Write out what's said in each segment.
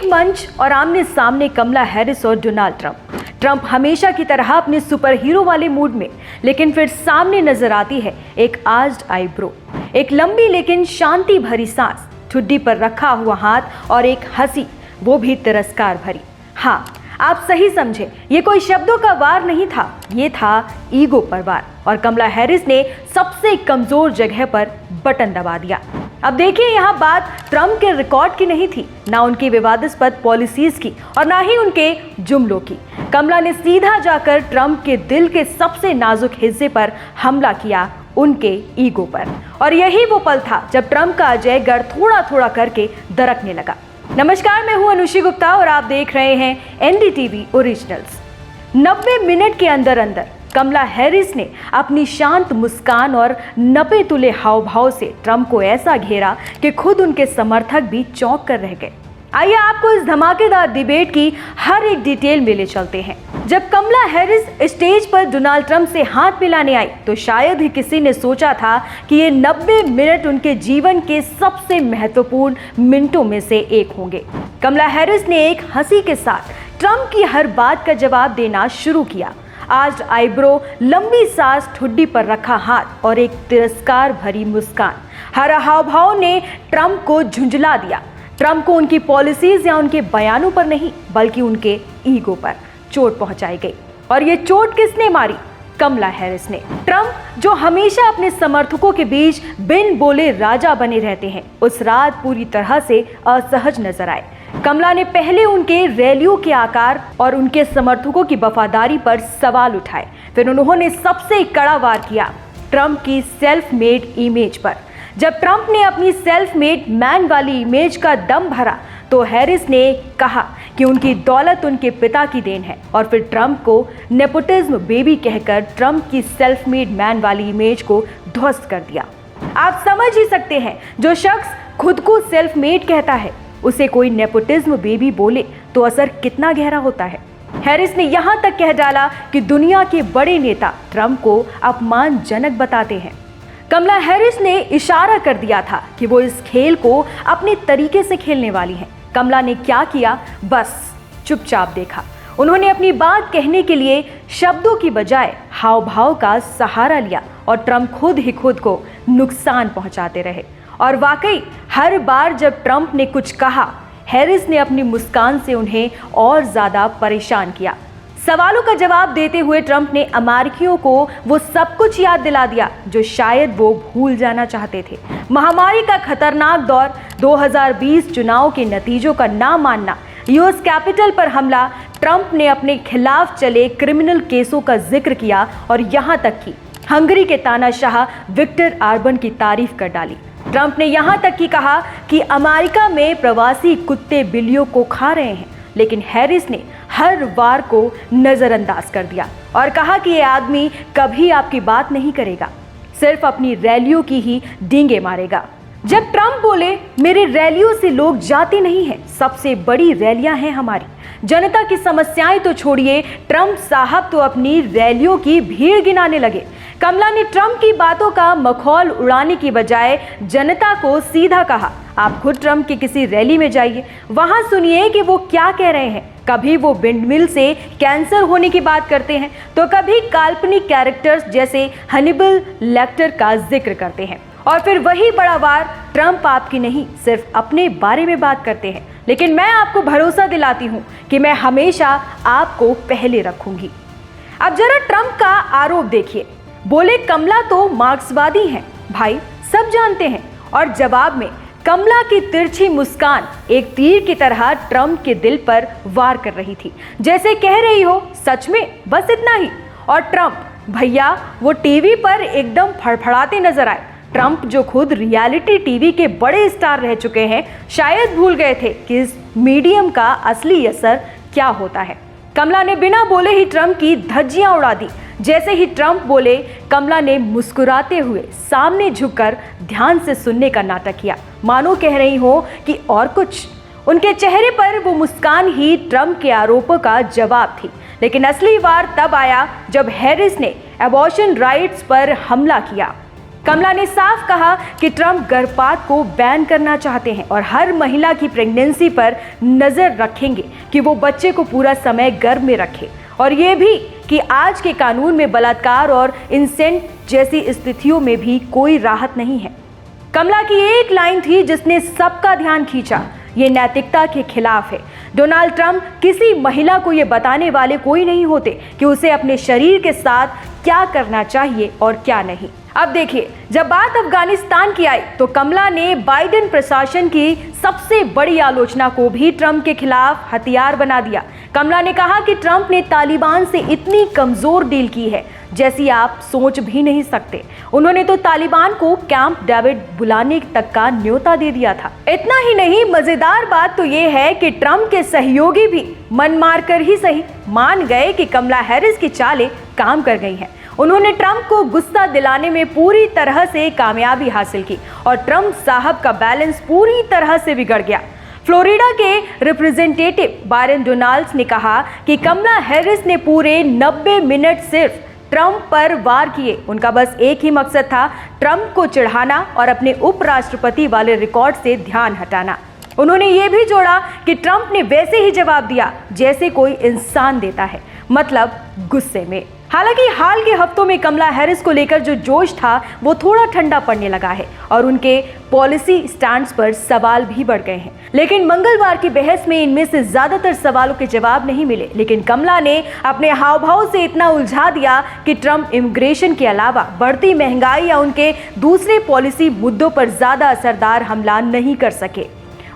मंच और आमने सामने कमला हैरिस और डोनाल्ड ट्रंप हमेशा की तरह अपने सुपर हीरो वाले मूड में, लेकिन फिर सामने नजर आती है एक आर्च्ड आईब्रो, एक लंबी लेकिन शांति भरी सांस, ठुड्डी पर रखा हुआ हाथ और एक हंसी, वो भी तिरस्कार भरी। हाँ, आप सही समझे, ये कोई शब्दों का वार नहीं था, ये था ईगो पर वार। और कमला हैरिस ने सबसे कमजोर जगह पर बटन दबा दिया। अब देखिए, यहाँ बात ट्रंप के रिकॉर्ड की नहीं थी, ना उनकी विवादास्पद पॉलिसीज की और ना ही उनके जुमलों की। कमला ने सीधा जाकर ट्रंप के दिल के सबसे नाजुक हिस्से पर हमला किया, उनके ईगो पर। और यही वो पल था जब ट्रंप का अजय गढ़ थोड़ा थोड़ा करके दरकने लगा। नमस्कार, मैं हूं अनुषी गुप्ता और आप देख रहे हैं एनडीटीवी ओरिजिनल्स। 90 मिनट के अंदर अंदर कमला हैरिस ने अपनी शांत मुस्कान और नपे तुले हाव भाव से ट्रंप को ऐसा घेरा कि खुद उनके समर्थक भी चौंक कर रह गए। आइए आपको इस धमाकेदार डिबेट की हर एक डिटेल में ले चलते हैं। जब कमला हैरिस स्टेज पर डोनाल्ड ट्रंप से हाथ मिलाने आई तो शायद ही किसी ने सोचा था कि ये 90 मिनट उनके जीवन के सबसे महत्वपूर्ण मिनटों में से एक होंगे। कमला हैरिस ने एक हंसी के साथ ट्रंप की हर बात का जवाब देना शुरू किया। आज आईब्रो, लंबी सांस, ठुड्डी पर रखा हाथ और एक तिरस्कार भरी मुस्कान, हर हाव भाव ने ट्रंप को झुंझला दिया। ट्रंप को उनकी पॉलिसीज या उनके बयानों पर नहीं, बल्कि उनके ईगो पर चोट पहुंचाई गई। और ये चोट किसने मारी? कमला हैरिस ने। ट्रंप, जो हमेशा अपने समर्थकों के बीच बिन बोले राजा बने रहते हैं, उस रात पूरी तरह से असहज नजर आए। कमला ने पहले उनके रैलियों के आकार और उनके समर्थकों की वफादारी पर सवाल उठाए, फिर उन्होंने सबसे कड़ा वार किया ट्रंप की सेल्फ मेड इमेज पर। जब ट्रंप ने अपनी सेल्फ मेड मैन वाली इमेज का दम भरा तो हैरिस ने कहा कि उनकी दौलत उनके पिता की देन है, और फिर ट्रंप को नेपोटिज्म बेबी कहकर ट्रंप की सेल्फ मेड मैन वाली इमेज को ध्वस्त कर दिया। आप समझ ही सकते हैं, जो शख्स खुद को सेल्फ मेड कहता है उसे कोई नेपोटिज्म बेबी बोले तो असर कितना गहरा होता है। हैरिस ने यहां तक कह डाला कि दुनिया के बड़े नेता ट्रंप को अपमानजनक बताते हैं। कमला हैरिस ने इशारा कर दिया था कि वो इस खेल को अपने तरीके से खेलने वाली हैं। कमला ने क्या किया? बस चुपचाप देखा। उन्होंने अपनी बात कहने के लिए शब्दों की बजाय हाव भाव का सहारा लिया और ट्रंप खुद ही खुद को नुकसान पहुंचाते रहे। और वाकई हर बार जब ट्रंप ने कुछ कहा, हैरिस ने अपनी मुस्कान से उन्हें और ज्यादा परेशान किया। सवालों का जवाब देते हुए ट्रंप ने अमेरिकियों को वो सब कुछ याद दिला दिया जो शायद वो भूल जाना चाहते थे। महामारी का खतरनाक दौर, 2020 चुनाव के नतीजों का ना मानना, यूएस कैपिटल पर हमला, ट्रंप ने अपने खिलाफ चले क्रिमिनल केसों का जिक्र किया और यहाँ तक कि हंगरी के तानाशाह विक्टर ऑर्बन की तारीफ कर डाली। ट्रंप ने यहाँ तक कि कहा कि अमेरिका में प्रवासी कुत्ते बिल्लियों को खा रहे हैं, लेकिन हैरिस ने हर वार को नजरअंदाज कर दिया और कहा कि ये आदमी कभी आपकी बात नहीं करेगा, सिर्फ अपनी रैलियों की ही डींगे मारेगा। जब ट्रंप बोले, मेरे रैलियों से लोग जाते नहीं हैं, सबसे बड़ी रैलियां हैं हमारी, जनता की समस्याएं तो छोड़िए, ट्रंप साहब तो अपनी रैलियों की भीड़ गिनाने लगे। कमला ने ट्रंप की बातों का मखौल उड़ाने की बजाय जनता को सीधा कहा, आप खुद ट्रंप की किसी रैली में जाइए, वहां सुनिए कि वो क्या कह रहे हैं। कभी वो विंडमिल से कैंसर होने की बात करते हैं तो कभी काल्पनिक कैरेक्टर्स जैसे हनिबल लेक्टर का जिक्र करते हैं, और फिर वही बड़ा वार, ट्रंप आपकी नहीं सिर्फ अपने बारे में बात करते हैं, लेकिन मैं आपको भरोसा दिलाती हूं कि मैं हमेशा आपको पहले रखूंगी। अब जरा ट्रंप का आरोप देखिए। बोले, कमला तो मार्क्सवादी हैं, भाई सब जानते हैं। और जवाब में कमला की तिरछी मुस्कान एक तीर की तरह ट्रंप के दिल पर वार कर रही थी, जैसे कह रही हो, सच में बस इतना ही। और ट्रंप भैया वो टीवी पर एकदम फड़फड़ाते नजर आए। ट्रंप जो खुद रियलिटी टीवी के बड़े स्टार रह चुके हैं, शायद भूल गए थे कि इस मीडियम का असली असर क्या होता है। कमला ने बिना बोले ही ट्रंप की धज्जियां उड़ा दी। जैसे ही ट्रंप बोले, कमला ने मुस्कुराते हुए सामने झुककर ध्यान से सुनने का नाटक किया, मानो कह रही हो कि और कुछ। उनके चेहरे पर वो मुस्कान ही ट्रंप के आरोपों का जवाब थी। लेकिन असली वार तब आया जब हैरिस ने एबॉर्शन राइट्स पर हमला किया। कमला ने साफ कहा कि ट्रंप गर्भपात को बैन करना चाहते हैं और हर महिला की प्रेगनेंसी पर नजर रखेंगे कि वो बच्चे को पूरा समय गर्भ में रखे, और ये भी कि आज के कानून में बलात्कार और इंसेंट जैसी स्थितियों में भी कोई राहत नहीं है। कमला की एक लाइन थी जिसने सबका ध्यान खींचा, ये नैतिकता के खिलाफ है। डोनाल्ड ट्रंप किसी महिला को ये बताने वाले कोई नहीं होते कि उसे अपने शरीर के साथ क्या करना चाहिए और क्या नहीं। अब देखिए, जब बात अफगानिस्तान की आई तो कमला ने बाइडेन प्रशासन की सबसे बड़ी आलोचना को भी ट्रंप के खिलाफ हथियार बना दिया। कमला ने कहा कि ट्रंप ने तालिबान से इतनी कमजोर डील की है जैसी आप सोच भी नहीं सकते। उन्होंने तो तालिबान को कैंप डेविड बुलाने तक का न्योता दे दिया था। इतना ही नहीं, मजेदार बात तो ये है कि ट्रंप के सहयोगी भी मन मारकर ही सही मान गए कि कमला हैरिस की चालें काम कर गई हैं। उन्होंने ट्रंप को गुस्सा दिलाने में पूरी तरह से कामयाबी हासिल की और ट्रंप साहब का बैलेंस पूरी तरह से बिगड़ गया। फ्लोरिडा के रिप्रेजेंटेटिव बायरन डोनाल्ड्स ने कहा कि कमला हैरिस ने पूरे 90 मिनट सिर्फ ट्रंप पर वार किए। उनका बस एक ही मकसद था, ट्रंप को चिढ़ाना और अपने उपराष्ट्रपति वाले रिकॉर्ड से ध्यान हटाना। उन्होंने ये भी जोड़ा कि ट्रंप ने वैसे ही जवाब दिया जैसे कोई इंसान देता है, मतलब गुस्से में। हालांकि हाल के हफ्तों में कमला हैरिस को लेकर जो जोश था वो थोड़ा ठंडा पड़ने लगा है और उनके पॉलिसी स्टैंड्स पर सवाल भी बढ़ गए हैं। लेकिन मंगलवार की बहस में इनमें से ज्यादातर सवालों के जवाब नहीं मिले। लेकिन कमला ने अपने हाव भाव से इतना उलझा दिया कि ट्रंप इमिग्रेशन के अलावा बढ़ती महंगाई या उनके दूसरे पॉलिसी मुद्दों पर ज्यादा असरदार हमला नहीं कर सके।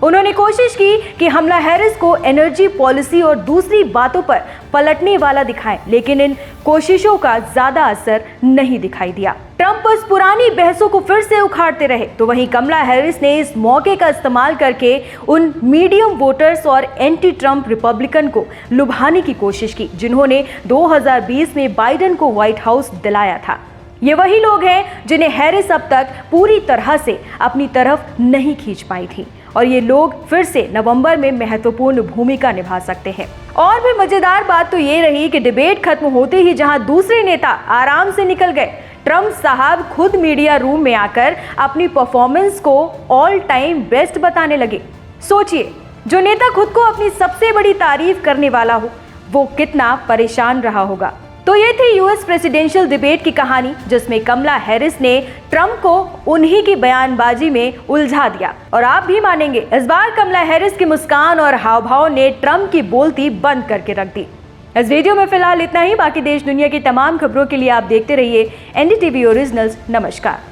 उन्होंने कोशिश की कि कमला हैरिस को एनर्जी पॉलिसी और दूसरी बातों पर पलटने वाला दिखाएं, लेकिन इन कोशिशों का ज्यादा असर नहीं दिखाई दिया। ट्रंप उस पुरानी बहसों को फिर से उखाड़ते रहे, तो वहीं कमला हैरिस ने इस मौके का इस्तेमाल करके उन मीडियम वोटर्स और एंटी ट्रंप रिपब्लिकन को लुभाने की कोशिश की जिन्होंने 2020 में बाइडेन को व्हाइट हाउस दिलाया था। ये वही लोग हैं जिन्हें हैरिस अब तक पूरी तरह से अपनी तरफ नहीं खींच पाई थी, और ये लोग फिर से नवंबर में महत्वपूर्ण भूमिका निभा सकते हैं। और भी मजेदार बात तो ये रही कि डिबेट खत्म होते ही जहां दूसरे नेता आराम से निकल गए, ट्रंप साहब खुद मीडिया रूम में आकर अपनी परफॉर्मेंस को ऑल टाइम बेस्ट बताने लगे। सोचिए, जो नेता खुद को अपनी सबसे बड़ी तारीफ करने वाला हो वो कितना परेशान रहा होगा। तो ये थी यूएस प्रेसिडेंशियल डिबेट की कहानी जिसमें कमला हैरिस ने ट्रंप को उन्हीं की बयानबाजी में उलझा दिया। और आप भी मानेंगे, इस बार कमला हैरिस की मुस्कान और हाव भाव ने ट्रंप की बोलती बंद करके रख दी। इस वीडियो में फिलहाल इतना ही। बाकी देश दुनिया की तमाम खबरों के लिए आप देखते रहिए एनडीटीवी ओरिजिनल्स। नमस्कार।